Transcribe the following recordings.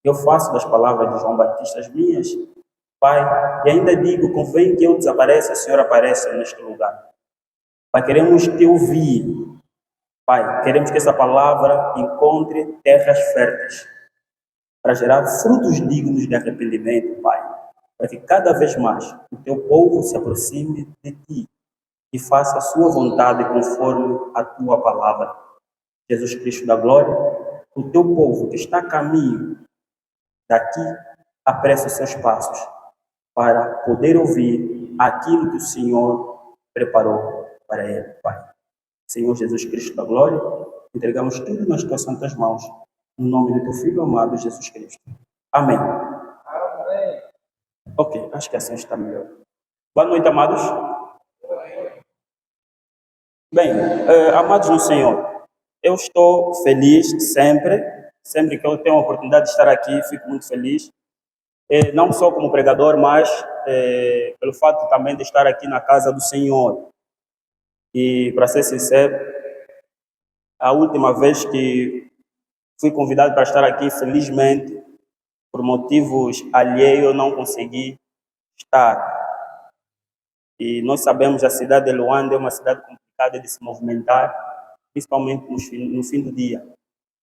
Eu faço das palavras de João Batista as minhas, Pai, e ainda digo, convém que eu desapareça, o Senhor apareça neste lugar. Pai, queremos te ouvir. Pai, queremos que essa palavra encontre terras férteis para gerar frutos dignos de arrependimento, Pai, para que cada vez mais o teu povo se aproxime de ti e faça a sua vontade conforme a tua palavra. Jesus Cristo da glória, o teu povo que está a caminho daqui, apressa os seus passos para poder ouvir aquilo que o Senhor preparou para ele, Pai. Senhor Jesus Cristo da glória, entregamos tudo nas tuas santas mãos, no nome do teu Filho amado, Jesus Cristo. Amém. Amém. Ok, acho que assim está melhor. Boa noite, amados. Bem, amados no Senhor, eu estou feliz sempre que eu tenho a oportunidade de estar aqui, fico muito feliz. Não só como pregador, mas pelo fato também de estar aqui na casa do Senhor. E, para ser sincero, a última vez que fui convidado para estar aqui, felizmente, por motivos alheios, eu não consegui estar. E nós sabemos que a cidade de Luanda é uma cidade complicada de se movimentar, principalmente no fim do dia.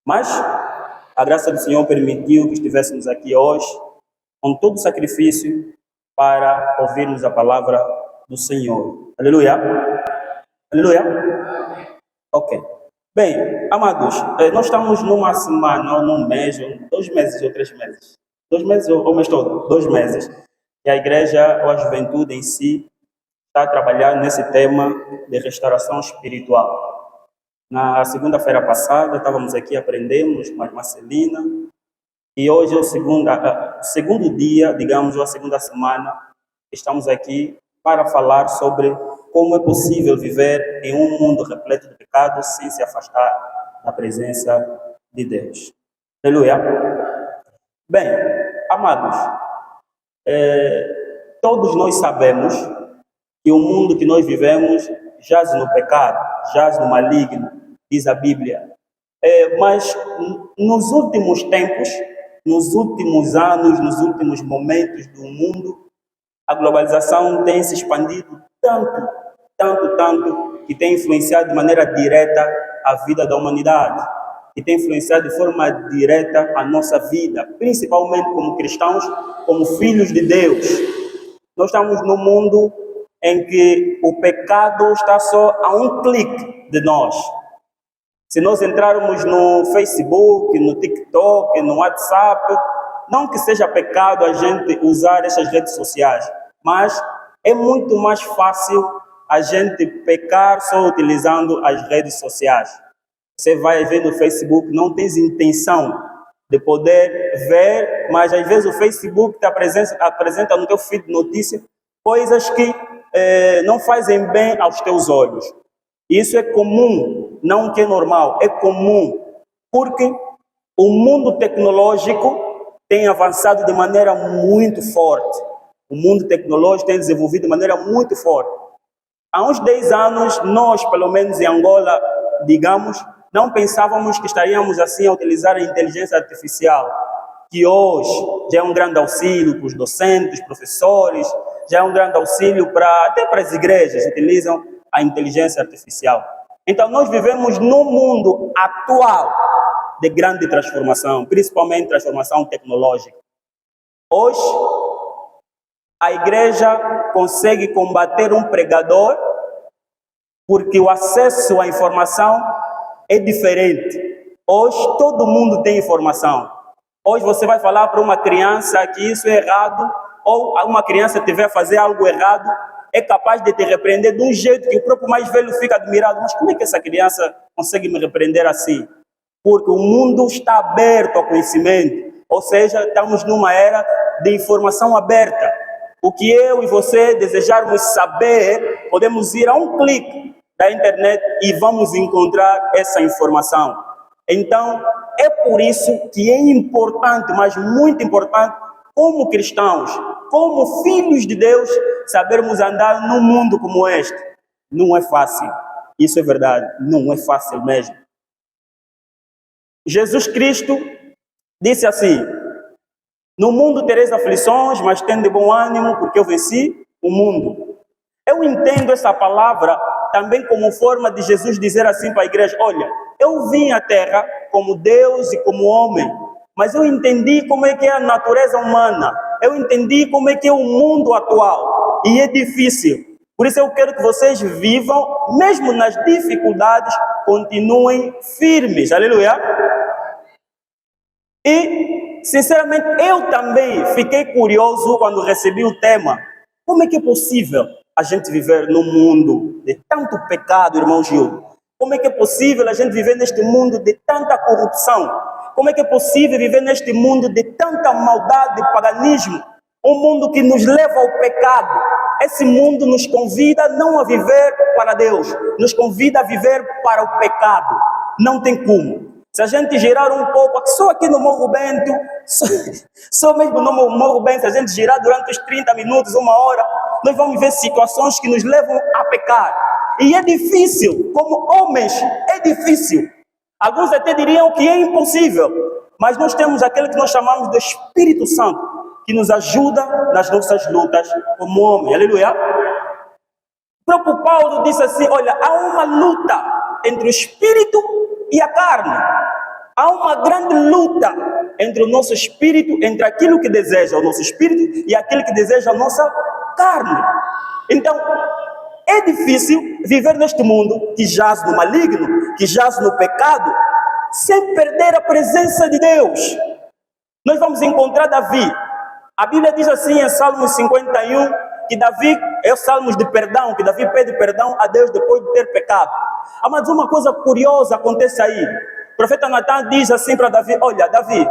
Mas a graça do Senhor permitiu que estivéssemos aqui hoje, com todo o sacrifício, para ouvirmos a palavra do Senhor. Aleluia. Aleluia. Ok. Bem, amados, nós estamos numa semana, ou num mês, ou 2 meses ou 3 meses. 2 meses ou mês todo? 2 meses. E a igreja ou a juventude em si está a trabalhar nesse tema de restauração espiritual. Na segunda-feira passada, estávamos aqui, aprendemos com a irmã Celina, e hoje é o segundo dia, digamos, ou a segunda semana, estamos aqui para falar sobre como é possível viver em um mundo repleto de pecados sem se afastar da presença de Deus. Aleluia. Bem, amados, todos nós sabemos que o mundo que nós vivemos jaz no pecado, jaz no maligno, diz a Bíblia. Mas nos últimos tempos, nos últimos anos, nos últimos momentos do mundo, a globalização tem se expandido tanto, que tem influenciado de maneira direta a vida da humanidade, e tem influenciado de forma direta a nossa vida, principalmente como cristãos, como filhos de Deus. Nós estamos num mundo em que o pecado está só a um clique de nós. Se nós entrarmos no Facebook, no TikTok, no WhatsApp, não que seja pecado a gente usar essas redes sociais, mas é muito mais fácil a gente pecar só utilizando as redes sociais. Você vai ver no Facebook, não tens intenção de poder ver, mas às vezes o Facebook te apresenta no teu feed de notícia coisas que não fazem bem aos teus olhos. Isso é comum, não que é normal, é comum, porque o mundo tecnológico tem avançado de maneira muito forte. O mundo tecnológico tem desenvolvido de maneira muito forte. Há uns 10 anos, nós, pelo menos em Angola, digamos, não pensávamos que estaríamos assim a utilizar a inteligência artificial, que hoje já é um grande auxílio para os docentes, professores, já é um grande auxílio até para as igrejas, utilizam a inteligência artificial. Então, nós vivemos num mundo atual de grande transformação, principalmente transformação tecnológica. Hoje, a igreja consegue combater um pregador porque o acesso à informação é diferente. Hoje, todo mundo tem informação. Hoje, você vai falar para uma criança que isso é errado, ou uma criança tiver a fazer algo errado, é capaz de te repreender de um jeito que o próprio mais velho fica admirado. Mas como é que essa criança consegue me repreender assim? Porque o mundo está aberto ao conhecimento. Ou seja, estamos numa era de informação aberta. O que eu e você desejarmos saber, podemos ir a um clique da internet e vamos encontrar essa informação. Então, é por isso que é importante, mas muito importante, como cristãos, como filhos de Deus, sabermos andar num mundo como este. Não é fácil. Isso é verdade. Não é fácil mesmo. Jesus Cristo disse assim: No mundo tereis aflições, mas tende bom ânimo, porque eu venci o mundo. Eu entendo essa palavra também como forma de Jesus dizer assim para a igreja: olha, eu vim à terra como Deus e como homem, mas eu entendi como é que é a natureza humana, eu entendi como é que é o mundo atual, e é difícil. Por isso eu quero que vocês vivam, mesmo nas dificuldades, continuem firmes, aleluia. E, sinceramente, eu também fiquei curioso quando recebi o tema. Como é que é possível a gente viver num mundo de tanto pecado, irmão Gil? Como é que é possível a gente viver neste mundo de tanta corrupção? Como é que é possível viver neste mundo de tanta maldade, de paganismo? Um mundo que nos leva ao pecado. Esse mundo nos convida não a viver para Deus, nos convida a viver para o pecado. Não tem como. Se a gente girar um pouco, só aqui no Morro Bento, só mesmo no Morro Bento, se a gente girar durante os 30 minutos, uma hora, nós vamos ver situações que nos levam a pecar. E é difícil, como homens, é difícil. Alguns até diriam que é impossível, mas nós temos aquele que nós chamamos de Espírito Santo, que nos ajuda nas nossas lutas como homem. Aleluia. O próprio Paulo disse assim: olha, há uma luta entre o Espírito e a carne. Há uma grande luta entre o nosso espírito, entre aquilo que deseja o nosso espírito e aquilo que deseja a nossa carne. Então, é difícil viver neste mundo que jaz no maligno, que jaz no pecado, sem perder a presença de Deus. Nós vamos encontrar Davi. A Bíblia diz assim em Salmos 51, que Davi é o Salmos de perdão, que Davi pede perdão a Deus depois de ter pecado. Mas uma coisa curiosa acontece aí. O profeta Natan diz assim para Davi: olha, Davi,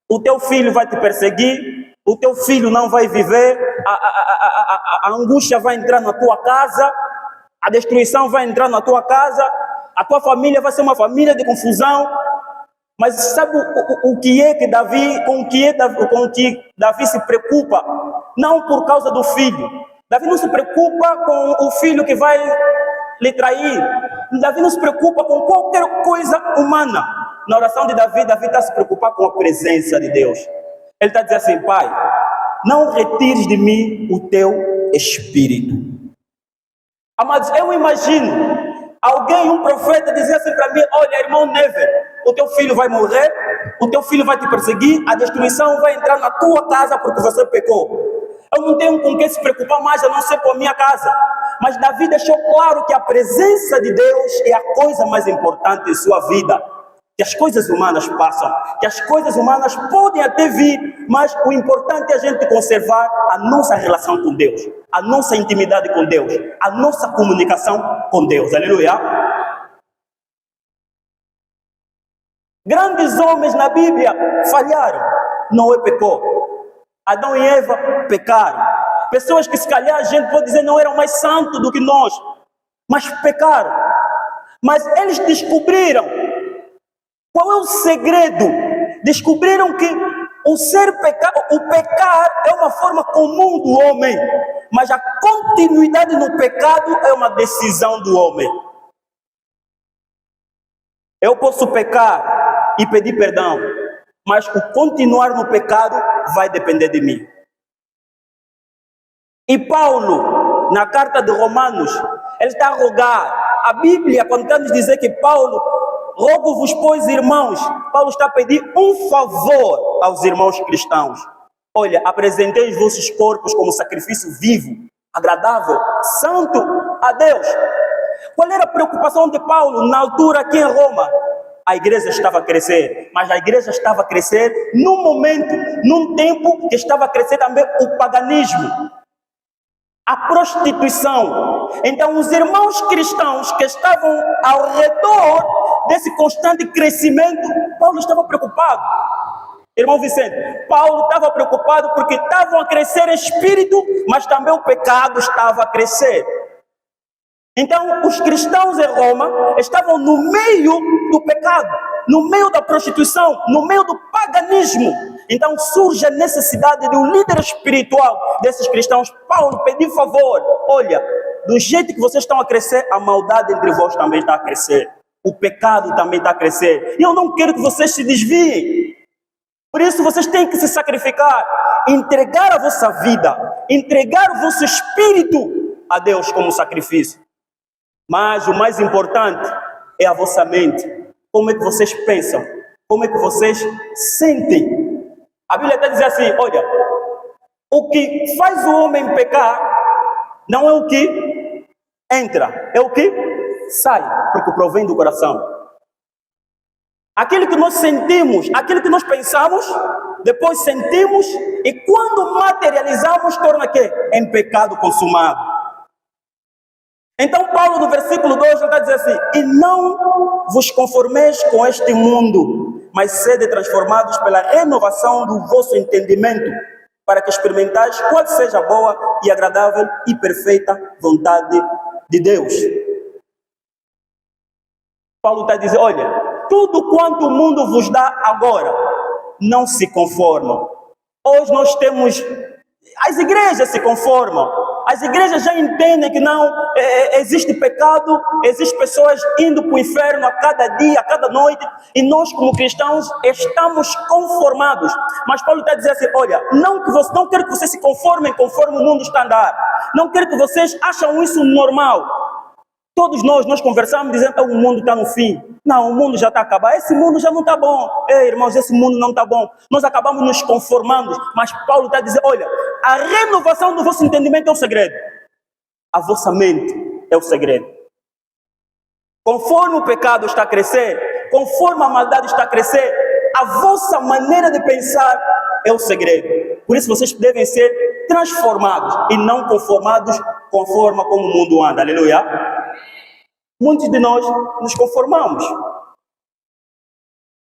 o teu filho vai te perseguir, o teu filho não vai viver, a angústia vai entrar na tua casa, a destruição vai entrar na tua casa, a tua família vai ser uma família de confusão. Mas sabe o que é que Davi, com que Davi se preocupa? Não por causa do filho. Davi não se preocupa com o filho que vai lhe trair. Davi não se preocupa com qualquer coisa humana. Na oração de Davi, Davi está se preocupar com a presença de Deus. Ele está dizendo assim: Pai, não retires de mim o teu espírito. Amados, eu imagino alguém, um profeta, dizer assim para mim: olha, irmão Never, o teu filho vai morrer, o teu filho vai te perseguir, a destruição vai entrar na tua casa porque você pecou. Eu não tenho com quem se preocupar mais, a não ser com a minha casa. Mas Davi deixou claro que a presença de Deus é a coisa mais importante em sua vida. Que as coisas humanas passam, que as coisas humanas podem até vir, mas o importante é a gente conservar a nossa relação com Deus, a nossa intimidade com Deus, a nossa comunicação com Deus. Aleluia. Grandes homens na Bíblia falharam. Noé pecou. Adão e Eva pecaram. Pessoas que se calhar a gente pode dizer não eram mais santos do que nós, mas pecaram. Mas eles descobriram qual é o segredo. Descobriram que o pecar é uma forma comum do homem, mas a continuidade no pecado é uma decisão do homem. Eu posso pecar e pedir perdão, mas o continuar no pecado vai depender de mim. E Paulo, na carta de Romanos, ele está a rogar. A Bíblia, quando está nos dizer que Paulo, rogo-vos, pois, irmãos, Paulo está a pedir um favor aos irmãos cristãos. Olha, apresentei os vossos corpos como sacrifício vivo, agradável, santo a Deus. Qual era a preocupação de Paulo na altura aqui em Roma? A igreja estava a crescer, mas a igreja estava a crescer num momento, num tempo que estava a crescer também o paganismo, a prostituição. Então os irmãos cristãos que estavam ao redor desse constante crescimento, Paulo estava preocupado. Irmão Vicente, Paulo estava preocupado porque estavam a crescer espírito, mas também o pecado estava a crescer. Então, os cristãos em Roma estavam no meio do pecado, no meio da prostituição, no meio do paganismo. Então, surge a necessidade de um líder espiritual desses cristãos. Paulo, pedir favor, olha, do jeito que vocês estão a crescer, a maldade entre vós também está a crescer. O pecado também está a crescer. E eu não quero que vocês se desviem. Por isso vocês têm que se sacrificar, entregar a vossa vida, entregar o vosso espírito a Deus como sacrifício. Mas o mais importante é a vossa mente. Como é que vocês pensam? Como é que vocês sentem? A Bíblia está dizendo assim, olha, o que faz o homem pecar não é o que entra, é o que sai, porque provém do coração. Aquilo que nós sentimos, aquilo que nós pensamos, depois sentimos e quando materializamos, torna que? Em pecado consumado. Então Paulo no versículo 2 está dizendo assim, e não vos conformeis com este mundo, mas sede transformados pela renovação do vosso entendimento, para que experimentais qual seja a boa e agradável e perfeita vontade de Deus. Paulo está dizendo, olha, tudo quanto o mundo vos dá agora, não se conformam. Hoje nós temos, as igrejas se conformam, as igrejas já entendem que não existe pecado, existem pessoas indo para o inferno a cada dia, a cada noite, e nós como cristãos estamos conformados. Mas Paulo está dizendo assim, olha, não quero que vocês se conformem conforme o mundo está a andar, não quero que vocês acham isso normal. Todos nós conversamos dizendo que o mundo está no fim. Não, o mundo já está acabado. Esse mundo já não está bom. Ei, irmãos, esse mundo não está bom. Nós acabamos nos conformando. Mas Paulo está dizendo, olha, a renovação do vosso entendimento é o segredo. A vossa mente é o segredo. Conforme o pecado está a crescer, conforme a maldade está a crescer, a vossa maneira de pensar é o segredo. Por isso vocês devem ser transformados e não conformados conforme como o mundo anda. Aleluia. Muitos de nós nos conformamos.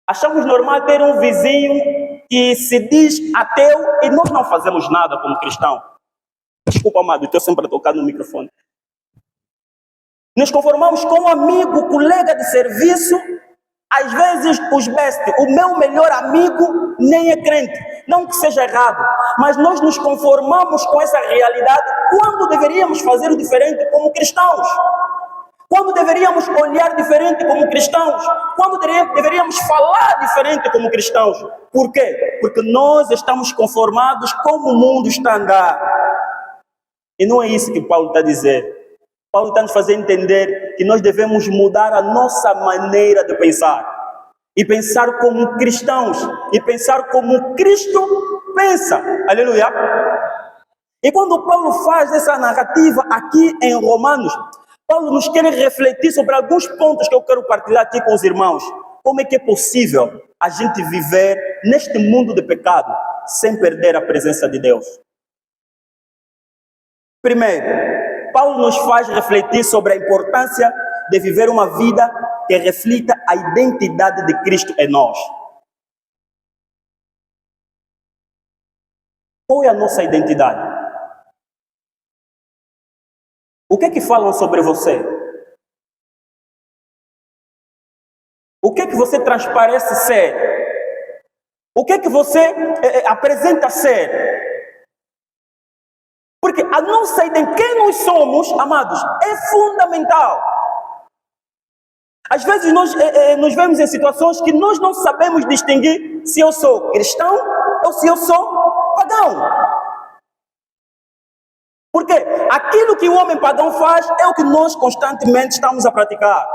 Achamos normal ter um vizinho que se diz ateu e nós não fazemos nada como cristão. Desculpa, amado, estou sempre a tocar no microfone. Nos conformamos com um amigo, colega de serviço, às vezes os best, o meu melhor amigo nem é crente. Não que seja errado, mas nós nos conformamos com essa realidade quando deveríamos fazer o diferente como cristãos. Quando deveríamos olhar diferente como cristãos? Quando deveríamos falar diferente como cristãos? Por quê? Porque nós estamos conformados como o mundo está a andar. E não é isso que Paulo está a dizer. Paulo está nos fazendo entender que nós devemos mudar a nossa maneira de pensar. E pensar como cristãos. E pensar como Cristo pensa. Aleluia. E quando Paulo faz essa narrativa aqui em Romanos, Paulo nos quer refletir sobre alguns pontos que eu quero partilhar aqui com os irmãos. Como é que é possível a gente viver neste mundo de pecado sem perder a presença de Deus? Primeiro, Paulo nos faz refletir sobre a importância de viver uma vida que reflita a identidade de Cristo em nós. Qual é a nossa identidade? O que é que falam sobre você? O que é que você transparece ser? O que é que você apresenta ser? Porque a nossa identidade, quem nós somos, amados, é fundamental. Às vezes nós nos vemos em situações que nós não sabemos distinguir se eu sou cristão ou se eu sou pagão. Porque aquilo que o homem pagão faz é o que nós constantemente estamos a praticar.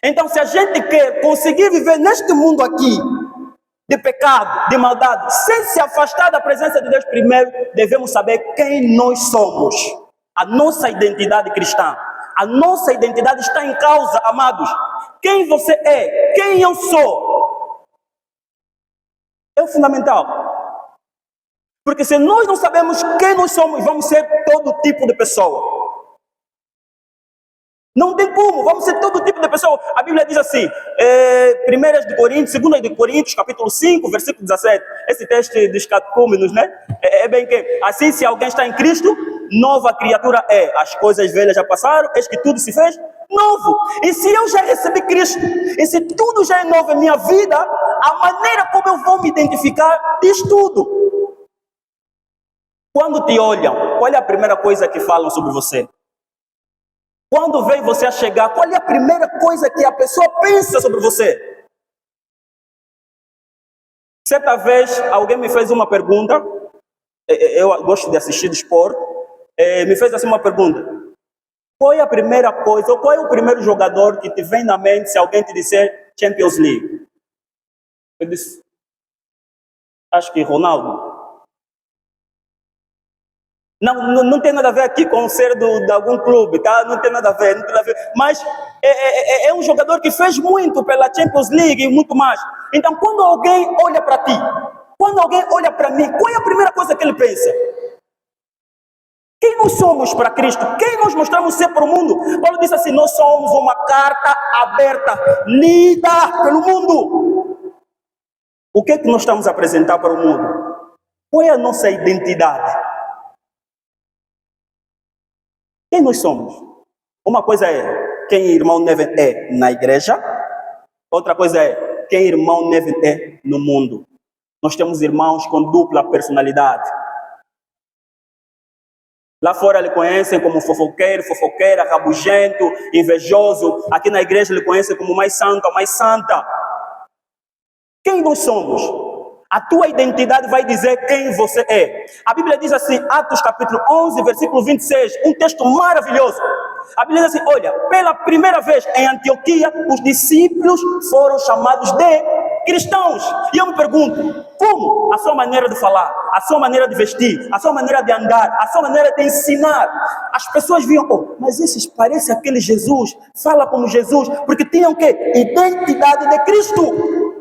Então, se a gente quer conseguir viver neste mundo aqui, de pecado, de maldade, sem se afastar da presença de Deus primeiro, devemos saber quem nós somos. A nossa identidade cristã. A nossa identidade está em causa, amados. Quem você é, quem eu sou, é o fundamental. Porque se nós não sabemos quem nós somos, vamos ser todo tipo de pessoa. Não tem como, vamos ser todo tipo de pessoa. A Bíblia diz assim, 1 de Coríntios, 2 de Coríntios, capítulo 5, versículo 17. Esse texto dos catecúmenos, né? É bem que, assim, se alguém está em Cristo, nova criatura é. As coisas velhas já passaram, eis que tudo se fez novo. E se eu já recebi Cristo, e se tudo já é novo em minha vida, a maneira como eu vou me identificar diz tudo. Quando te olham, qual é a primeira coisa que falam sobre você? Quando vem você a chegar, qual é a primeira coisa que a pessoa pensa sobre você? Certa vez, alguém me fez uma pergunta, eu gosto de assistir desporto, me fez assim uma pergunta: qual é a primeira coisa, ou qual é o primeiro jogador que te vem na mente se alguém te disser Champions League? Eu disse, acho que Ronaldo. Não tem nada a ver aqui com ser de algum clube, tá? Não tem nada a ver, não tem nada a ver. Mas é um jogador que fez muito pela Champions League e muito mais. Então, quando alguém olha para ti, quando alguém olha para mim, qual é a primeira coisa que ele pensa? Quem nós somos para Cristo? Quem nós mostramos ser para o mundo? Paulo disse assim, nós somos uma carta aberta, lida pelo mundo. O que é que nós estamos a apresentar para o mundo? Qual é a nossa identidade? Quem nós somos? Uma coisa é quem irmão Neven é na igreja, outra coisa é quem irmão Neven é no mundo. Nós temos irmãos com dupla personalidade. Lá fora lhe conhecem como fofoqueiro, fofoqueira, rabugento, invejoso. Aqui na igreja lhe conhecem como mais santo, a mais santa. Quem nós somos? A tua identidade vai dizer quem você é. A Bíblia diz assim, Atos capítulo 11, versículo 26, um texto maravilhoso. A Bíblia diz assim, olha, pela primeira vez em Antioquia, os discípulos foram chamados de cristãos. E eu me pergunto, como? A sua maneira de falar, a sua maneira de vestir, a sua maneira de andar, a sua maneira de ensinar. As pessoas viam, oh, mas esses parece aquele Jesus, fala como Jesus, porque tinham o quê? Identidade de Cristo.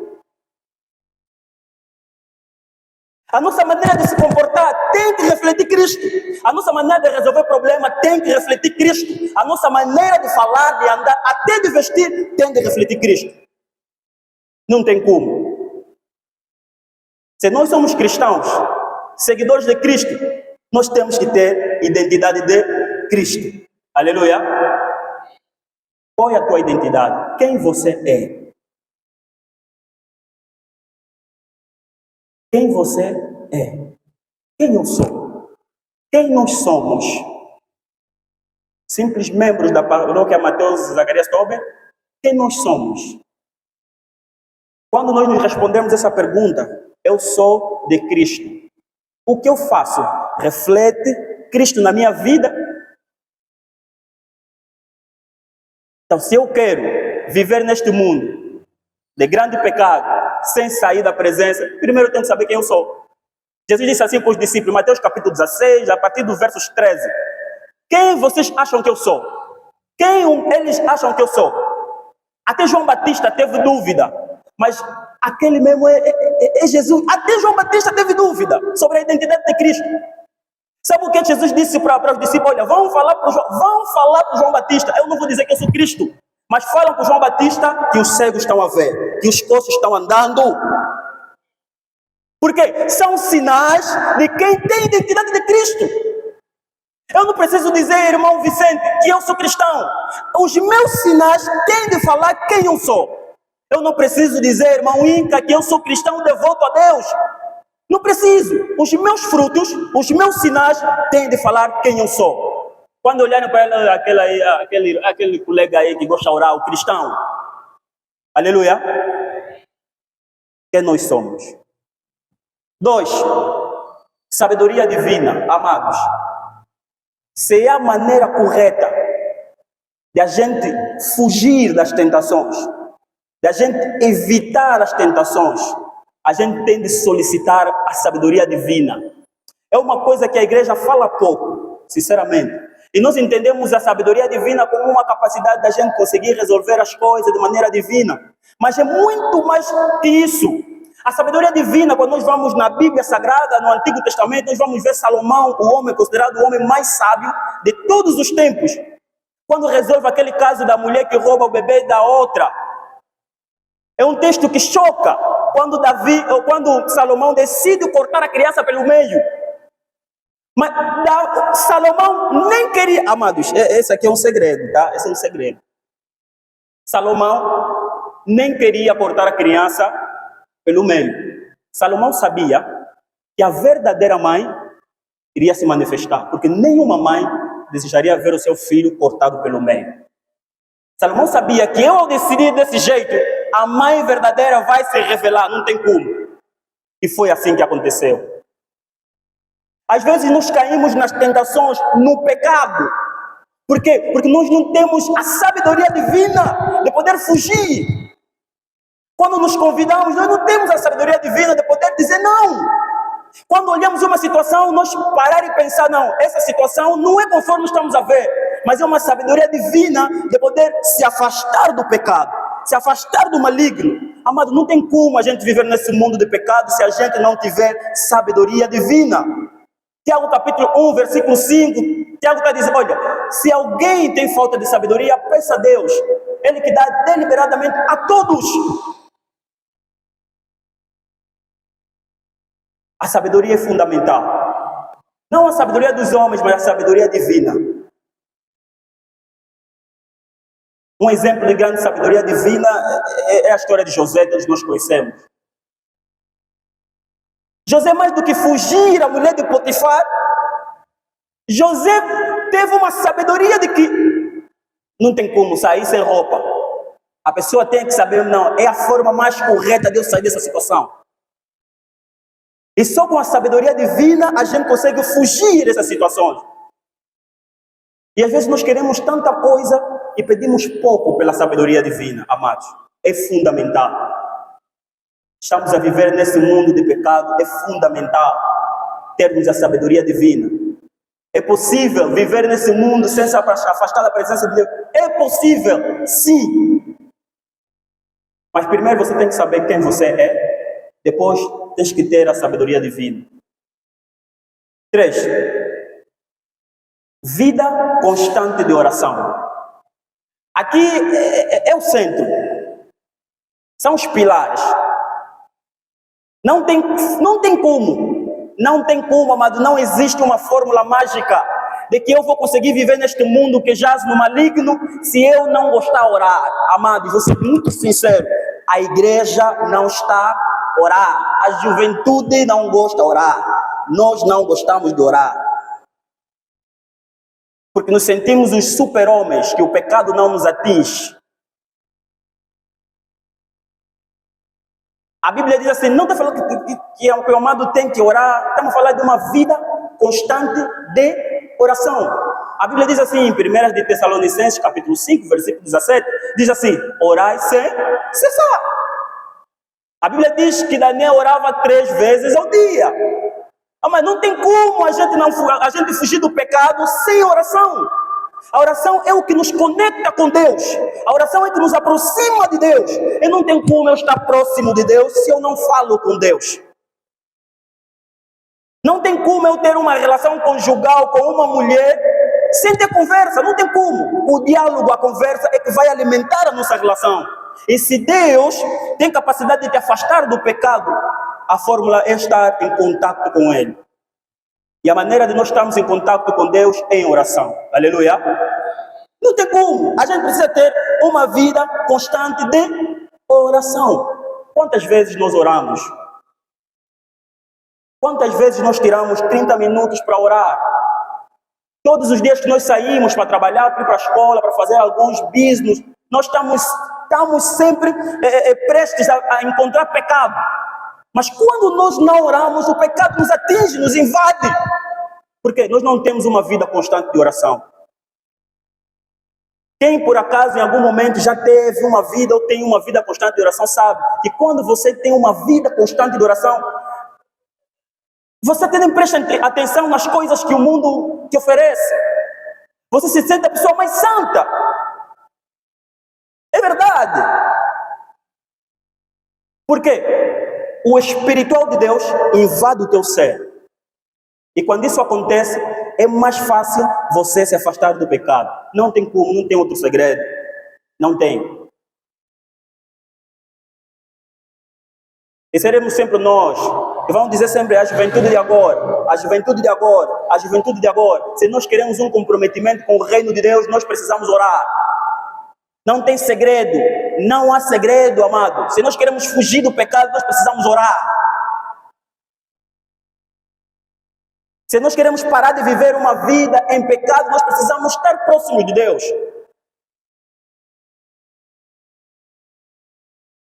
A nossa maneira de se comportar tem que refletir Cristo. A nossa maneira de resolver problema tem que refletir Cristo. A nossa maneira de falar, de andar, até de vestir, tem que refletir Cristo. Não tem como. Se nós somos cristãos, seguidores de Cristo, nós temos que ter identidade de Cristo. Aleluia. Qual é a tua identidade? Quem você é? Quem você é? Quem eu sou? Quem nós somos? Simples membros da paróquia Mateus Zacarias Tober? Quem nós somos? Quando nós nos respondemos essa pergunta, eu sou de Cristo. O que eu faço reflete Cristo na minha vida? Então, se eu quero viver neste mundo de grande pecado, sem sair da presença, primeiro eu tenho que saber quem eu sou. Jesus disse assim para os discípulos, Mateus capítulo 16, a partir dos versos 13. Quem vocês acham que eu sou? Quem eles acham que eu sou? Até João Batista teve dúvida, mas aquele mesmo é Jesus. Até João Batista teve dúvida sobre a identidade de Cristo. Sabe o que Jesus disse para os discípulos? Olha, vão falar para João Batista, eu não vou dizer que eu sou Cristo, mas falam para João Batista que os cegos estão a ver, que os coxos estão andando. Porque são sinais de quem tem identidade de Cristo. Eu não preciso dizer, irmão Vicente, que eu sou cristão. Os meus sinais têm de falar quem eu sou. Eu não preciso dizer, irmão Inca, que eu sou cristão devoto a Deus. Não preciso. Os meus frutos, os meus sinais têm de falar quem eu sou. Quando olharem para ela, aquele colega aí que gosta de orar, o cristão. Aleluia. Quem nós somos? 2. Sabedoria divina, amados. Se é a maneira correta de a gente fugir das tentações, de a gente evitar as tentações, a gente tem de solicitar a sabedoria divina. É uma coisa que a igreja fala pouco, sinceramente. E nós entendemos a sabedoria divina como uma capacidade da gente conseguir resolver as coisas de maneira divina. Mas é muito mais que isso. A sabedoria divina, quando nós vamos na Bíblia Sagrada, no Antigo Testamento, nós vamos ver Salomão, o homem considerado o homem mais sábio de todos os tempos. Quando resolve aquele caso da mulher que rouba o bebê da outra. É um texto que choca. Quando Salomão decide cortar a criança pelo meio. Mas Salomão nem queria... Amados, esse aqui é um segredo, tá? Esse é um segredo. Salomão nem queria cortar a criança pelo meio. Salomão sabia que a verdadeira mãe iria se manifestar, porque nenhuma mãe desejaria ver o seu filho cortado pelo meio. Salomão sabia que ao decidir desse jeito, a mãe verdadeira vai se revelar, não tem como. E foi assim que aconteceu. Às vezes nós caímos nas tentações, no pecado. Por quê? Porque nós não temos a sabedoria divina de poder fugir. Quando nos convidamos, nós não temos a sabedoria divina de poder dizer não. Quando olhamos uma situação, nós parar e pensar, não, essa situação não é conforme estamos a ver, mas é uma sabedoria divina de poder se afastar do pecado, se afastar do maligno. Amado, não tem como a gente viver nesse mundo de pecado se a gente não tiver sabedoria divina. Tiago capítulo 1, versículo 5, Tiago está dizendo, olha, se alguém tem falta de sabedoria, peça a Deus, Ele que dá deliberadamente a todos. A sabedoria é fundamental. Não a sabedoria dos homens, mas a sabedoria divina. Um exemplo de grande sabedoria divina é a história de José, todos nós conhecemos. José, mais do que fugir a mulher de Potifar, José teve uma sabedoria de que não tem como sair sem roupa. A pessoa tem que saber, não, é a forma mais correta de eu sair dessa situação. E só com a sabedoria divina a gente consegue fugir dessas situações. E às vezes nós queremos tanta coisa e pedimos pouco pela sabedoria divina, amados. É fundamental. Estamos a viver nesse mundo de pecado, é fundamental termos a sabedoria divina. É possível viver nesse mundo sem se afastar da presença de Deus? É possível, sim. Mas primeiro você tem que saber quem você é, depois tens que ter a sabedoria divina. 3. Vida constante de oração. Aqui é o centro. São os pilares. Não tem como, amado, não existe uma fórmula mágica de que eu vou conseguir viver neste mundo que jaz no maligno se eu não gostar de orar. Amado, vou ser muito sincero, a igreja não está a orar, a juventude não gosta de orar, nós não gostamos de orar. Porque nos sentimos os super-homens, que o pecado não nos atinge. A Bíblia diz assim, não está falando que o amado tem que orar, estamos falando de uma vida constante de oração. A Bíblia diz assim, em 1 de Tessalonicenses, capítulo 5, versículo 17, diz assim, orai sem cessar. A Bíblia diz que Daniel orava 3 vezes ao dia. Mas não tem como a gente fugir do pecado sem oração. A oração é o que nos conecta com Deus. A oração é o que nos aproxima de Deus. E não tem como eu estar próximo de Deus se eu não falo com Deus. Não tem como eu ter uma relação conjugal com uma mulher sem ter conversa. Não tem como. O diálogo, a conversa é que vai alimentar a nossa relação. E se Deus tem capacidade de te afastar do pecado, a fórmula é estar em contato com Ele. E a maneira de nós estarmos em contato com Deus é em oração. Aleluia. Não tem como. A gente precisa ter uma vida constante de oração. Quantas vezes nós oramos? Quantas vezes nós tiramos 30 minutos para orar? Todos os dias que nós saímos para trabalhar, para ir para a escola, para fazer alguns business, nós estamos sempre prestes a encontrar pecado. Mas quando nós não oramos, o pecado nos atinge, nos invade. Porque nós não temos uma vida constante de oração. Quem por acaso em algum momento já teve uma vida ou tem uma vida constante de oração sabe que quando você tem uma vida constante de oração, você nem presta atenção nas coisas que o mundo te oferece. Você se sente a pessoa mais santa. É verdade. Por quê? O espiritual de Deus invade o teu ser. E quando isso acontece, é mais fácil você se afastar do pecado. Não tem como, não tem outro segredo. Não tem. E seremos sempre nós, que vamos dizer sempre a juventude de agora, a juventude de agora, a juventude de agora. Se nós queremos um comprometimento com o reino de Deus, nós precisamos orar. Não tem segredo, não há segredo, amado. Se nós queremos fugir do pecado, nós precisamos orar. Se nós queremos parar de viver uma vida em pecado, nós precisamos estar próximos de Deus.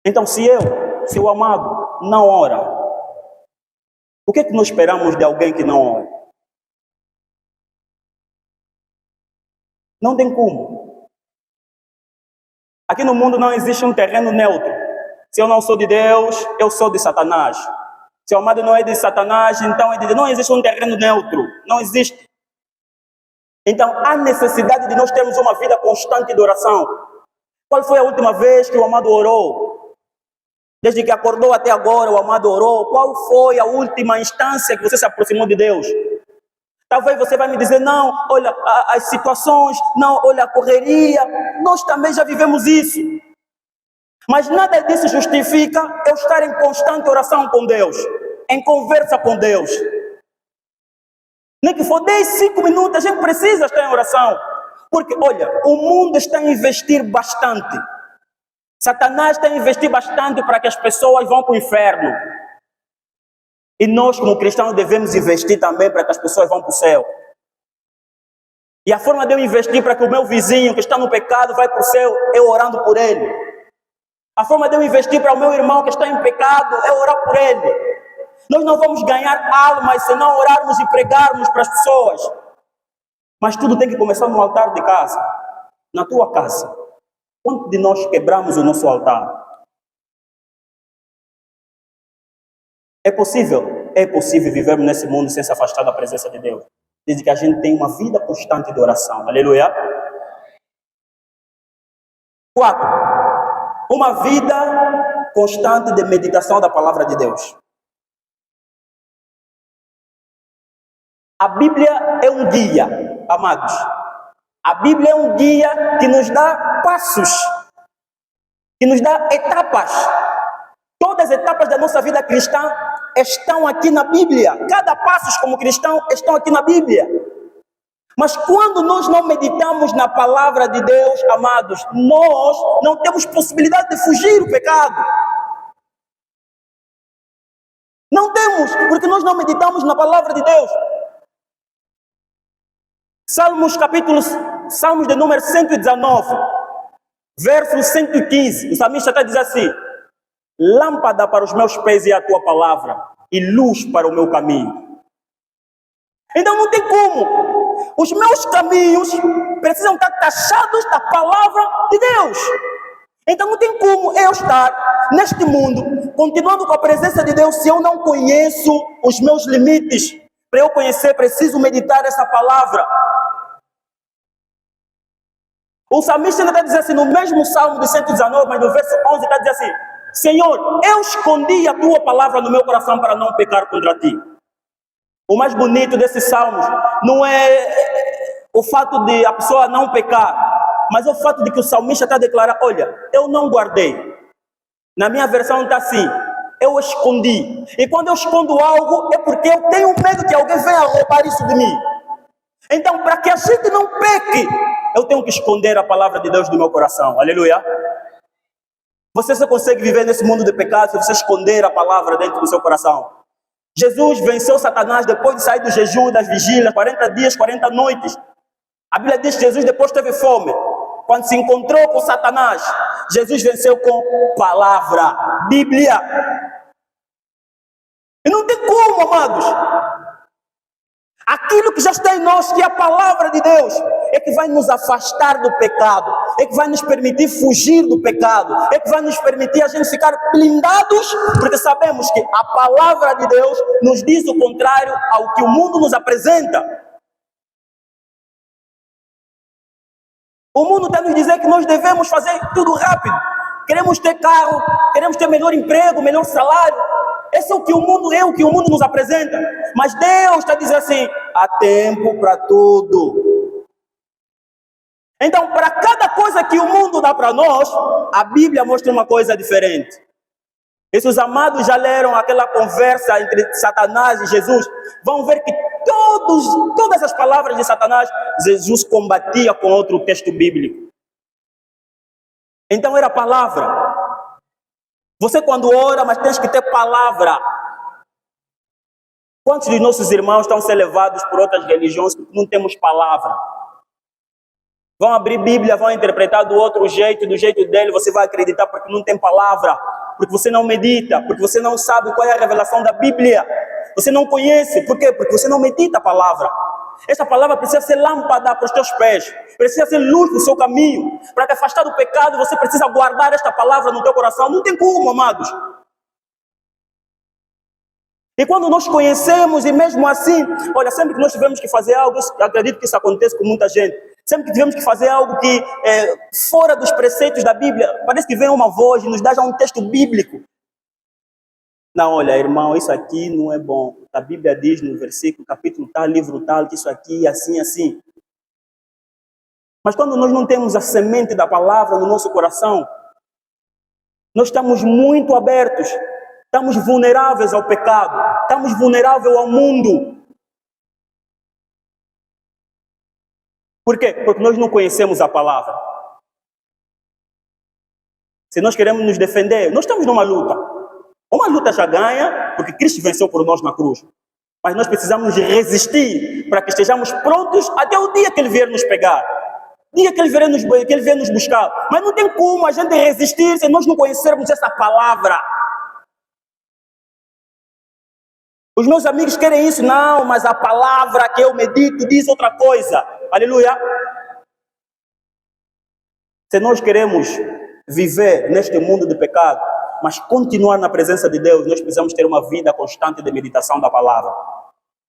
Então, se o amado não ora, O que é que nós esperamos de alguém que não ora? Não tem como. Aqui no mundo não existe um terreno neutro. Se eu não sou de Deus, eu sou de Satanás. Se o amado não é de Satanás, então é de Deus. Não existe um terreno neutro. Não existe. Então, há necessidade de nós termos uma vida constante de oração. Qual foi a última vez que o amado orou? Desde que acordou até agora, o amado orou. Qual foi a última instância que você se aproximou de Deus? Talvez você vai me dizer, não, olha, as situações, não, olha, a correria. Nós também já vivemos isso. Mas nada disso justifica eu estar em constante oração com Deus, em conversa com Deus. Nem que for 10, 5 minutos, a gente precisa estar em oração. Porque, olha, o mundo está a investir bastante. Satanás está a investir bastante para que as pessoas vão para o inferno. E nós, como cristãos, devemos investir também para que as pessoas vão para o céu. E a forma de eu investir para que o meu vizinho que está no pecado vai para o céu, é orando por ele. A forma de eu investir para o meu irmão que está em pecado é orar por ele. Nós não vamos ganhar almas se não orarmos e pregarmos para as pessoas. Mas tudo tem que começar no altar de casa, na tua casa. Quanto de nós quebramos o nosso altar? É possível vivermos nesse mundo sem se afastar da presença de Deus, desde que a gente tenha uma vida constante de oração. Aleluia. 4. Uma vida constante de meditação da palavra de Deus. A Bíblia é um guia, amados. A Bíblia é um guia que nos dá passos, que nos dá etapas. Todas as etapas da nossa vida cristã estão aqui na Bíblia. Cada passo como cristão estão aqui na Bíblia. Mas quando nós não meditamos na palavra de Deus, amados, nós não temos possibilidade de fugir do pecado. Não temos, porque nós não meditamos na palavra de Deus. Salmos de número 119, verso 115. O salmista está dizendo assim: lâmpada para os meus pés é a tua palavra, e luz para o meu caminho. Então não tem como. Os meus caminhos precisam estar taxados da palavra de Deus. Então não tem como eu estar neste mundo, continuando com a presença de Deus, se eu não conheço os meus limites. Para eu conhecer, preciso meditar essa palavra. O salmista ainda está dizendo assim, no mesmo salmo de 119, mas no verso 11, está dizendo assim: Senhor, eu escondi a tua palavra no meu coração para não pecar contra ti. O mais bonito desses salmos não é o fato de a pessoa não pecar, mas é o fato de que o salmista está a declarar: olha, eu não guardei. Na minha versão está assim: eu escondi. E quando eu escondo algo, é porque eu tenho medo que alguém venha roubar isso de mim. Então, para que a gente não peque, eu tenho que esconder a palavra de Deus do meu coração. Aleluia. Você só consegue viver nesse mundo de pecado se você esconder a palavra dentro do seu coração. Jesus venceu Satanás depois de sair do jejum, das vigílias, 40 dias, 40 noites. A Bíblia diz que Jesus depois teve fome. Quando se encontrou com Satanás, Jesus venceu com palavra, Bíblia. E não tem como, amados. Aquilo que já está em nós, que é a palavra de Deus, é que vai nos afastar do pecado, é que vai nos permitir fugir do pecado, é que vai nos permitir a gente ficar blindados, porque sabemos que a palavra de Deus nos diz o contrário ao que o mundo nos apresenta. O mundo está nos dizendo que nós devemos fazer tudo rápido, queremos ter carro, queremos ter melhor emprego, melhor salário. Esse é o que o mundo nos apresenta. Mas Deus está dizendo assim: há tempo para tudo. Então, para cada coisa que o mundo dá para nós, a Bíblia mostra uma coisa diferente. E se os amados já leram aquela conversa entre Satanás e Jesus, vão ver que todas as palavras de Satanás, Jesus combatia com outro texto bíblico. Então era palavra. Você quando ora, mas tens que ter palavra. Quantos de nossos irmãos estão sendo levados por outras religiões que não temos palavra? Vão abrir Bíblia, vão interpretar do outro jeito, do jeito dele, você vai acreditar porque não tem palavra. porque você não medita, porque você não sabe qual é a revelação da Bíblia. Você não conhece, por quê? Porque você não medita a palavra. Essa palavra precisa ser lâmpada para os teus pés, precisa ser luz no seu caminho. Para te afastar do pecado, você precisa guardar esta palavra no teu coração. Não tem como, amados. E quando nós conhecemos, e mesmo assim, olha, sempre que nós tivemos que fazer algo, eu acredito que isso acontece com muita gente, sempre que tivemos que fazer algo que fora dos preceitos da Bíblia, parece que vem uma voz e nos dá já um texto bíblico. Não, olha, irmão, isso aqui não é bom. A Bíblia diz no versículo, capítulo tal, livro tal, que isso aqui é assim, assim. Mas quando nós não temos a semente da palavra no nosso coração, nós estamos muito abertos, estamos vulneráveis ao pecado, estamos vulneráveis ao mundo. Por quê? Porque nós não conhecemos a palavra. Se nós queremos nos defender, nós estamos numa luta. Uma luta já ganha, porque Cristo venceu por nós na cruz. Mas nós precisamos resistir para que estejamos prontos até o dia que Ele vier nos pegar. Dia que Ele vier nos buscar. Mas não tem como a gente resistir se nós não conhecermos essa palavra. Os meus amigos querem isso. Não, mas a palavra que eu medito diz outra coisa. Aleluia. Se nós queremos viver neste mundo de pecado, mas continuar na presença de Deus, nós precisamos ter uma vida constante de meditação da palavra.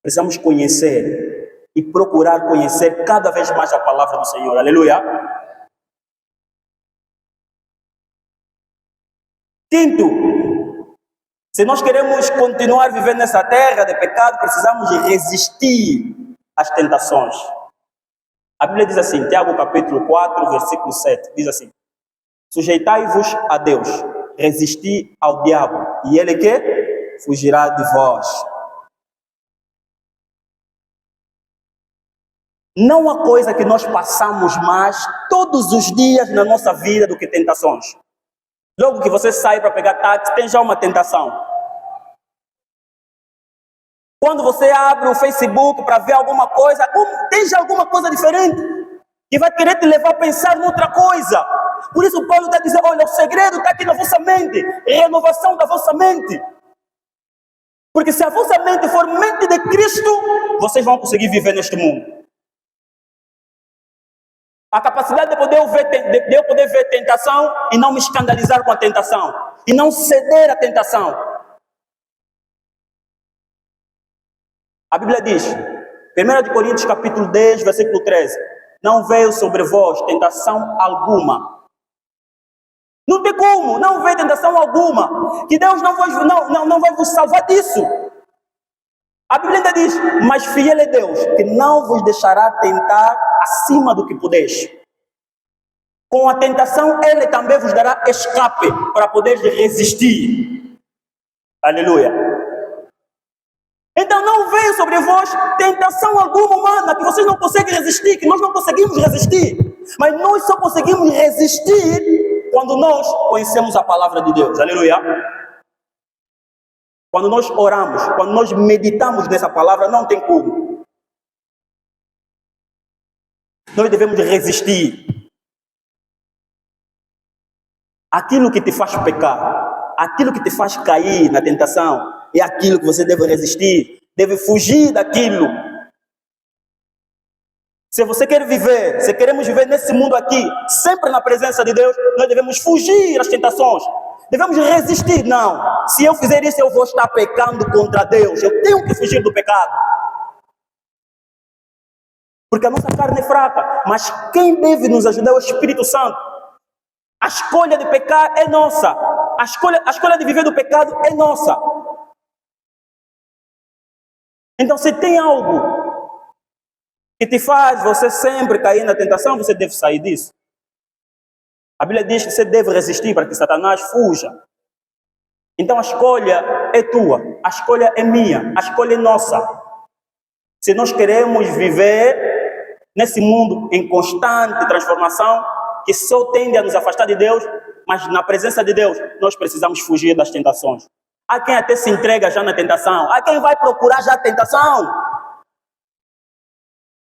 Precisamos conhecer e procurar conhecer cada vez mais a palavra do Senhor. Aleluia. Quinto, se nós queremos continuar vivendo nessa terra de pecado, precisamos resistir às tentações. A Bíblia diz assim, Tiago capítulo 4, versículo 7, diz assim: sujeitai-vos a Deus, resisti ao diabo, e ele que fugirá de vós. Não há coisa que nós passamos mais todos os dias na nossa vida do que tentações. Logo que você sai para pegar táxi, tem já uma tentação. Quando você abre o Facebook para ver alguma coisa, tem já alguma coisa diferente que vai querer te levar a pensar em outra coisa. Por isso Paulo está dizendo, olha, o segredo está aqui na vossa mente, renovação da vossa mente. Porque se a vossa mente for mente de Cristo, vocês vão conseguir viver neste mundo. A capacidade de eu poder ver tentação e não me escandalizar com a tentação. E não ceder à tentação. A Bíblia diz, 1 Coríntios capítulo 10, versículo 13, não veio sobre vós tentação alguma. Não tem como, não veio tentação alguma. Que Deus não vai vos salvar disso. A Bíblia ainda diz, mas fiel é Deus, que não vos deixará tentar acima do que podeis. Com a tentação, Ele também vos dará escape para poder resistir. Aleluia. Então não veio sobre vós tentação alguma humana, que vocês não conseguem resistir, que nós não conseguimos resistir. Mas nós só conseguimos resistir quando nós conhecemos a palavra de Deus. Aleluia. Quando nós oramos, quando nós meditamos nessa palavra, não tem como. Nós devemos resistir. Aquilo que te faz pecar, aquilo que te faz cair na tentação, é aquilo que você deve resistir, deve fugir daquilo. Se você quer viver, se queremos viver nesse mundo aqui, sempre na presença de Deus, nós devemos fugir das tentações. Devemos resistir. Não, se eu fizer isso, eu vou estar pecando contra Deus. Eu tenho que fugir do pecado. Porque a nossa carne é fraca. Mas quem deve nos ajudar é o Espírito Santo. A escolha de pecar é nossa. A escolha de viver do pecado é nossa. Então, se tem algo que te faz você sempre cair na tentação, você deve sair disso. A Bíblia diz que você deve resistir para que Satanás fuja. Então a escolha é tua, a escolha é minha, a escolha é nossa. Se nós queremos viver nesse mundo em constante transformação, que só tende a nos afastar de Deus, mas na presença de Deus, nós precisamos fugir das tentações. Há quem até se entrega já na tentação, há quem vai procurar já a tentação.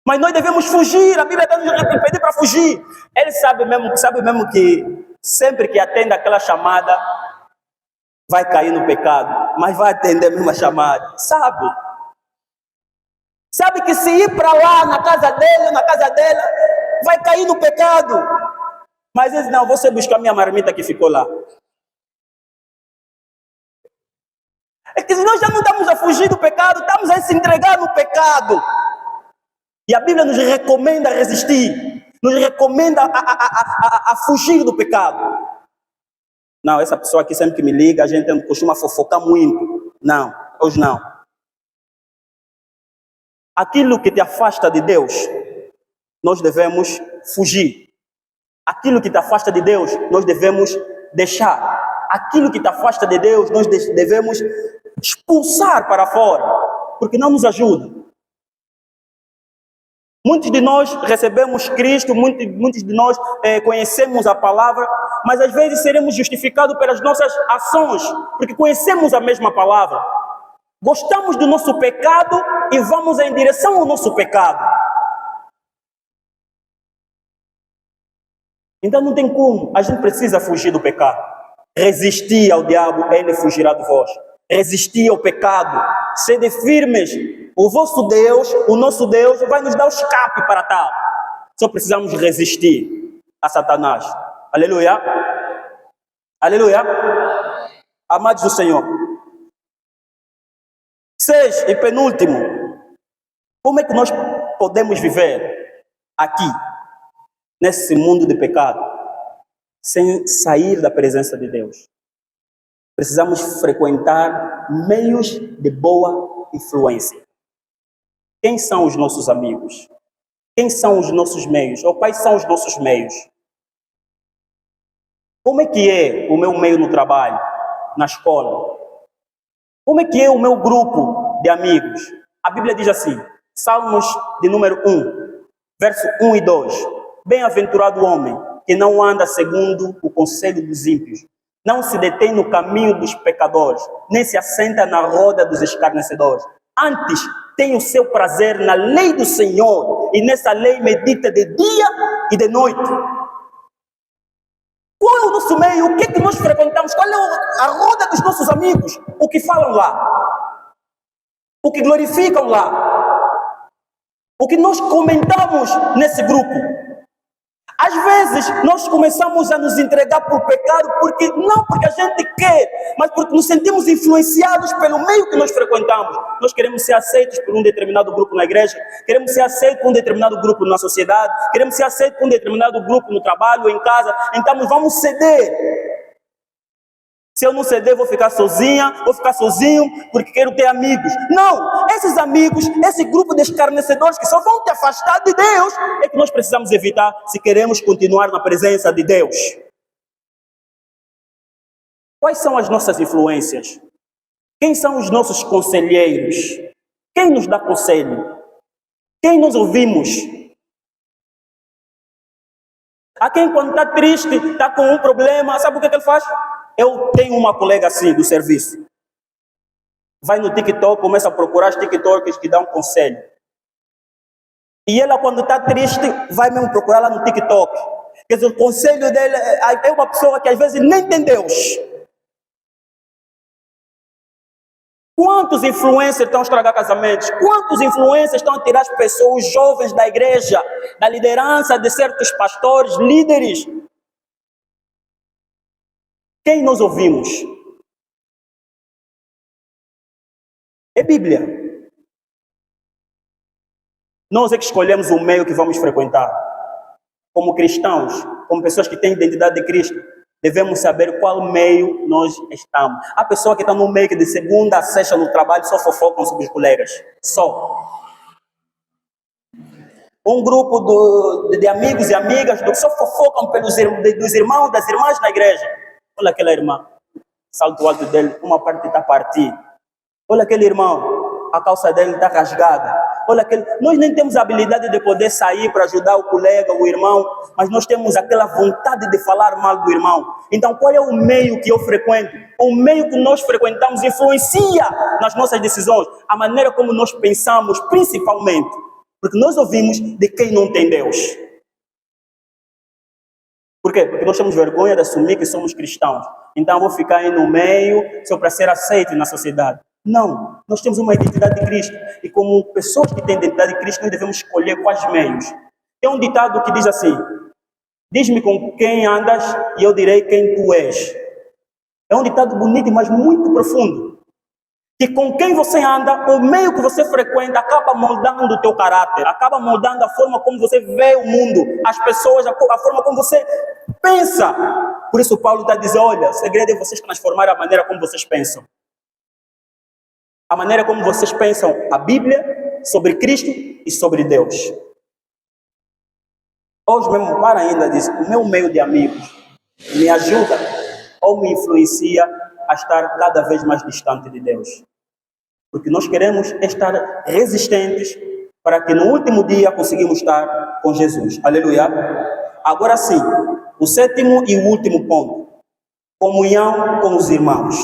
Mas nós devemos fugir, a Bíblia está nos pedindo para fugir. Ele sabe mesmo que sempre que atende aquela chamada, vai cair no pecado, mas vai atender a mesma chamada. Sabe que se ir para lá, na casa dele ou na casa dela, vai cair no pecado. Mas eles não, você buscar minha marmita que ficou lá. É que nós já não estamos a fugir do pecado, estamos a se entregar no pecado. E a Bíblia nos recomenda a resistir, nos recomenda a fugir do pecado. Não, essa pessoa aqui sempre que me liga, a gente costuma fofocar muito. Não, hoje não. Aquilo que te afasta de Deus, nós devemos fugir. Aquilo que te afasta de Deus, nós devemos deixar. Aquilo que te afasta de Deus, nós devemos expulsar para fora, porque não nos ajuda. Muitos de nós recebemos Cristo, muitos de nós conhecemos a palavra, mas às vezes seremos justificados pelas nossas ações, porque conhecemos a mesma palavra. Gostamos do nosso pecado e vamos em direção ao nosso pecado. Então não tem como, a gente precisa fugir do pecado. Resistir ao diabo, ele fugirá de vós. Resistir ao pecado, sede firmes. O vosso Deus, o nosso Deus, vai nos dar o escape para tal. Só precisamos resistir a Satanás. Aleluia. Aleluia. Amados do Senhor. 6 e penúltimo. Como é que nós podemos viver aqui, nesse mundo de pecado, sem sair da presença de Deus? Precisamos frequentar meios de boa influência. Quem são os nossos amigos? Quem são os nossos meios? Ou quais são os nossos meios? Como é que é o meu meio no trabalho, na escola? Como é que é o meu grupo de amigos? A Bíblia diz assim, Salmos de número 1, verso 1 e 2. Bem-aventurado o homem que não anda segundo o conselho dos ímpios, não se detém no caminho dos pecadores, nem se assenta na roda dos escarnecedores. Antes, tem o seu prazer na lei do Senhor, e nessa lei medita de dia e de noite. Qual é o nosso meio? O que é que nós frequentamos? Qual é a roda dos nossos amigos? O que falam lá? O que glorificam lá? O que nós comentamos nesse grupo? Às vezes, nós começamos a nos entregar por pecado, não porque a gente quer, mas porque nos sentimos influenciados pelo meio que nós frequentamos. Nós queremos ser aceitos por um determinado grupo na igreja, queremos ser aceitos por um determinado grupo na sociedade, queremos ser aceitos por um determinado grupo no trabalho ou em casa, então vamos ceder. Se eu não ceder, vou ficar sozinha, vou ficar sozinho, porque quero ter amigos. Não, esses amigos, esse grupo de escarnecedores que só vão te afastar de Deus, é que nós precisamos evitar se queremos continuar na presença de Deus. Quais são as nossas influências? Quem são os nossos conselheiros? Quem nos dá conselho? Quem nós ouvimos? Há quem quando está triste, está com um problema, sabe o que ele faz? Eu tenho uma colega assim do serviço. Vai no TikTok, começa a procurar os TikTokers que dão conselho. E ela, quando está triste, vai mesmo procurar lá no TikTok. Quer dizer, o conselho dele é uma pessoa que às vezes nem tem Deus. Quantos influencers estão a estragar casamentos? Quantos influencers estão a tirar as pessoas, os jovens da igreja, da liderança de certos pastores, líderes? Quem nós ouvimos? É Bíblia. Nós é que escolhemos o meio que vamos frequentar. Como cristãos, como pessoas que têm identidade de Cristo, devemos saber qual meio nós estamos. Há pessoa que está no meio que de segunda a sexta no trabalho só fofocam sobre os colegas. Só. Um grupo de amigos e amigas que só fofocam dos irmãos, das irmãs na igreja. Olha aquela irmã, salto alto dele, uma parte está partida. Olha aquele irmão, a calça dele está rasgada. Olha aquele... Nós nem temos a habilidade de poder sair para ajudar o colega, o irmão, mas nós temos aquela vontade de falar mal do irmão. Então, qual é o meio que eu frequento? O meio que nós frequentamos influencia nas nossas decisões, a maneira como nós pensamos, principalmente, porque nós ouvimos de quem não tem Deus. Por quê? Porque nós temos vergonha de assumir que somos cristãos. Então eu vou ficar aí no meio só para ser aceito na sociedade. Não, nós temos uma identidade de Cristo. E como pessoas que têm identidade de Cristo, nós devemos escolher quais meios. Tem um ditado que diz assim: diz-me com quem andas e eu direi quem tu és. É um ditado bonito, mas muito profundo. Que com quem você anda, o meio que você frequenta, acaba moldando o teu caráter, acaba moldando a forma como você vê o mundo, as pessoas, a forma como você pensa. Por isso Paulo está dizendo, olha, o segredo é vocês transformar a maneira como vocês pensam. A maneira como vocês pensam a Bíblia, sobre Cristo e sobre Deus. Hoje mesmo, para ainda disso, o meu meio de amigos me ajuda ou me influencia a estar cada vez mais distante de Deus. Porque nós queremos estar resistentes para que no último dia conseguimos estar com Jesus. Aleluia. Agora sim, o sétimo e o último ponto. Comunhão com os irmãos.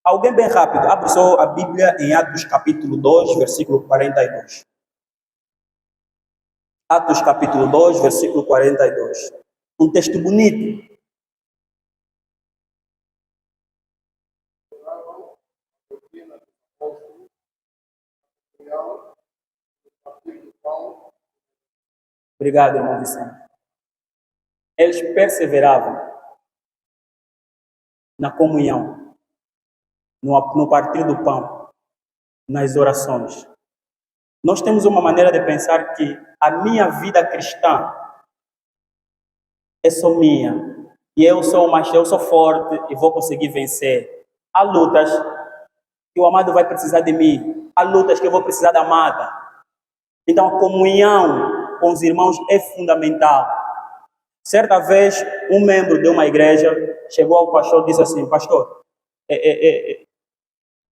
Alguém bem rápido, abre só a Bíblia em Atos capítulo 2, versículo 42. Atos capítulo 2, versículo 42. Um texto bonito. Obrigado, irmão Vicente. Eles perseveravam na comunhão, no partir do pão, nas orações. Nós temos uma maneira de pensar que a minha vida cristã é só minha. E eu sou forte e vou conseguir vencer. Há lutas que o amado vai precisar de mim. Há lutas que eu vou precisar da amada. Então a comunhão com os irmãos é fundamental. Certa vez, um membro de uma igreja chegou ao pastor e disse assim, pastor,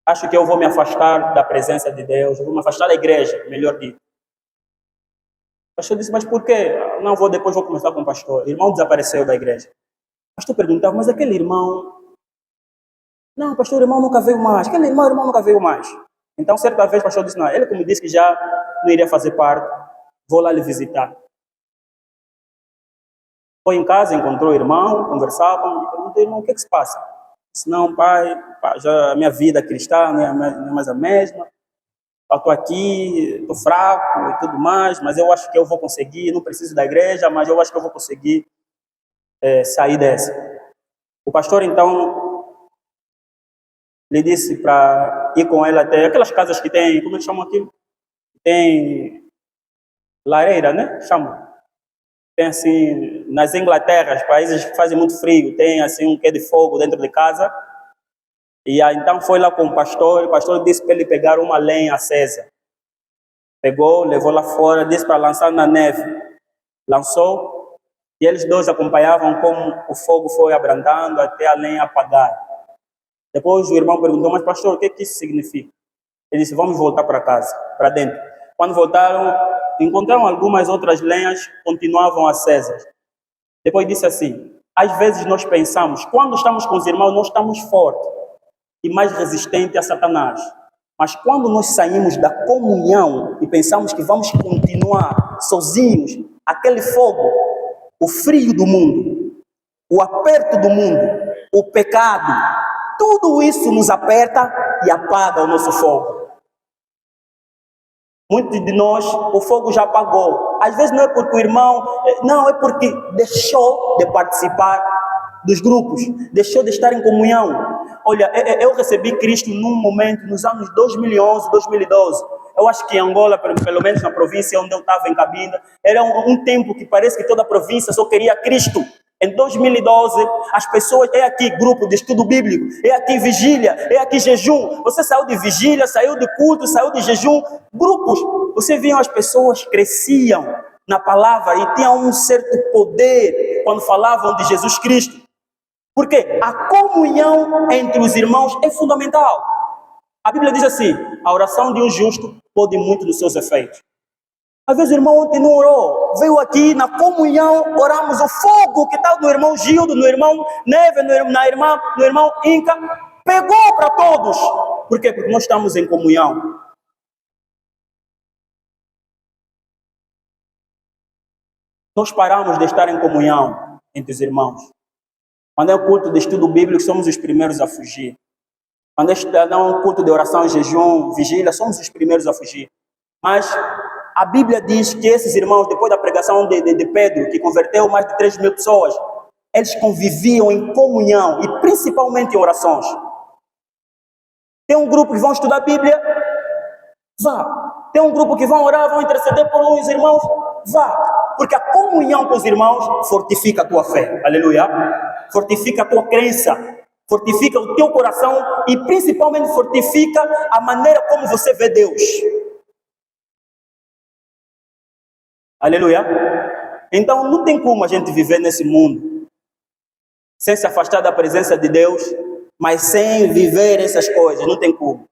acho que eu vou me afastar da presença de Deus, eu vou me afastar da igreja, melhor dito. O pastor disse, mas por quê? Não vou, depois vou conversar com o pastor. O irmão desapareceu da igreja. O pastor perguntava, mas aquele irmão... Não, pastor, o irmão nunca veio mais. Aquele irmão, o irmão nunca veio mais. Então, certa vez, o pastor disse, não, ele como disse que já não iria fazer parte, vou lá lhe visitar. Foi em casa, encontrou o irmão, conversavam, e perguntei, irmão, o que é que se passa? Disse, não, pai, já a minha vida cristã não é mais a mesma. Eu estou aqui, estou fraco e tudo mais, mas eu acho que eu vou conseguir, não preciso da igreja, mas eu acho que eu vou conseguir sair dessa. O pastor, então, lhe disse para ir com ela até aquelas casas que tem, como é que chamam aquilo? Tem lareira, né? Chamam. Tem assim, nas Inglaterras, países que fazem muito frio, tem assim um quê de fogo dentro de casa. E aí, então foi lá com o pastor disse para ele pegar uma lenha acesa. Pegou, levou lá fora, disse para lançar na neve. Lançou, e eles dois acompanhavam como o fogo foi abrandando até a lenha apagar. Depois o irmão perguntou, mas pastor, o que isso significa? Ele disse, vamos voltar para casa, para dentro. Quando voltaram, encontraram algumas outras lenhas, continuavam acesas. Depois disse assim, às vezes nós pensamos, quando estamos com os irmãos, nós estamos fortes e mais resistentes a Satanás. Mas quando nós saímos da comunhão e pensamos que vamos continuar sozinhos, aquele fogo, o frio do mundo, o aperto do mundo, o pecado, tudo isso nos aperta e apaga o nosso fogo. Muitos de nós, o fogo já apagou. Às vezes não é porque o irmão, não, é porque deixou de participar dos grupos, deixou de estar em comunhão. Olha, eu recebi Cristo num momento, nos anos 2011, 2012. Eu acho que em Angola, pelo menos na província onde eu estava em Cabinda, era um tempo que parece que toda a província só queria Cristo. Em 2012, as pessoas, é aqui grupo de estudo bíblico, é aqui vigília, é aqui jejum. Você saiu de vigília, saiu de culto, saiu de jejum. Grupos, você via as pessoas cresciam na palavra e tinham um certo poder quando falavam de Jesus Cristo. Porque a comunhão entre os irmãos é fundamental. A Bíblia diz assim, a oração de um justo pode muito dos seus efeitos. Às vezes o irmão ontem não orou, veio aqui na comunhão, oramos o fogo que está no irmão Gildo, no irmão Neve, no irmão Inca, pegou para todos. Por quê? Porque nós estamos em comunhão. Nós paramos de estar em comunhão entre os irmãos. Quando é um culto de estudo bíblico, somos os primeiros a fugir. Quando é um culto de oração, jejum, vigília, somos os primeiros a fugir. Mas a Bíblia diz que esses irmãos, depois da pregação de Pedro, que converteu mais de 3.000 pessoas, eles conviviam em comunhão e principalmente em orações. Tem um grupo que vão estudar a Bíblia? Vá. Tem um grupo que vão orar, vão interceder por uns irmãos? Vá. Porque a comunhão com os irmãos fortifica a tua fé. Aleluia. Fortifica a tua crença. Fortifica o teu coração e principalmente fortifica a maneira como você vê Deus. Aleluia. Então não tem como a gente viver nesse mundo sem se afastar da presença de Deus, mas sem viver essas coisas. Não tem como.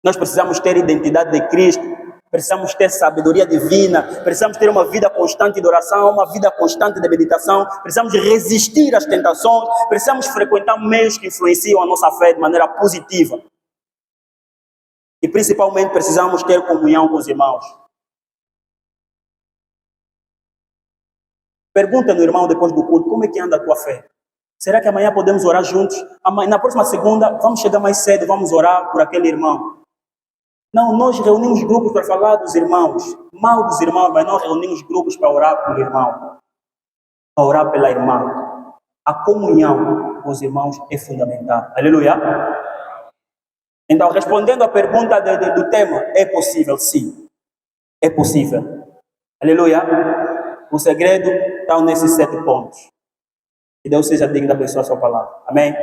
Nós precisamos ter identidade de Cristo, precisamos ter sabedoria divina, precisamos ter uma vida constante de oração, uma vida constante de meditação, precisamos resistir às tentações, precisamos frequentar meios que influenciam a nossa fé de maneira positiva. E principalmente precisamos ter comunhão com os irmãos. Pergunta no irmão depois do culto, como é que anda a tua fé? Será que amanhã podemos orar juntos? Na próxima segunda, vamos chegar mais cedo, vamos orar por aquele irmão. Não, nós reunimos grupos para falar dos irmãos, mal dos irmãos, mas nós reunimos grupos para orar pelo irmão, para orar pela irmã. A comunhão com os irmãos é fundamental. Aleluia. Então, respondendo à pergunta do tema, é possível, sim. É possível. Aleluia. O segredo está nesses 7 pontos. Que Deus seja digno de abençoar a sua palavra. Amém?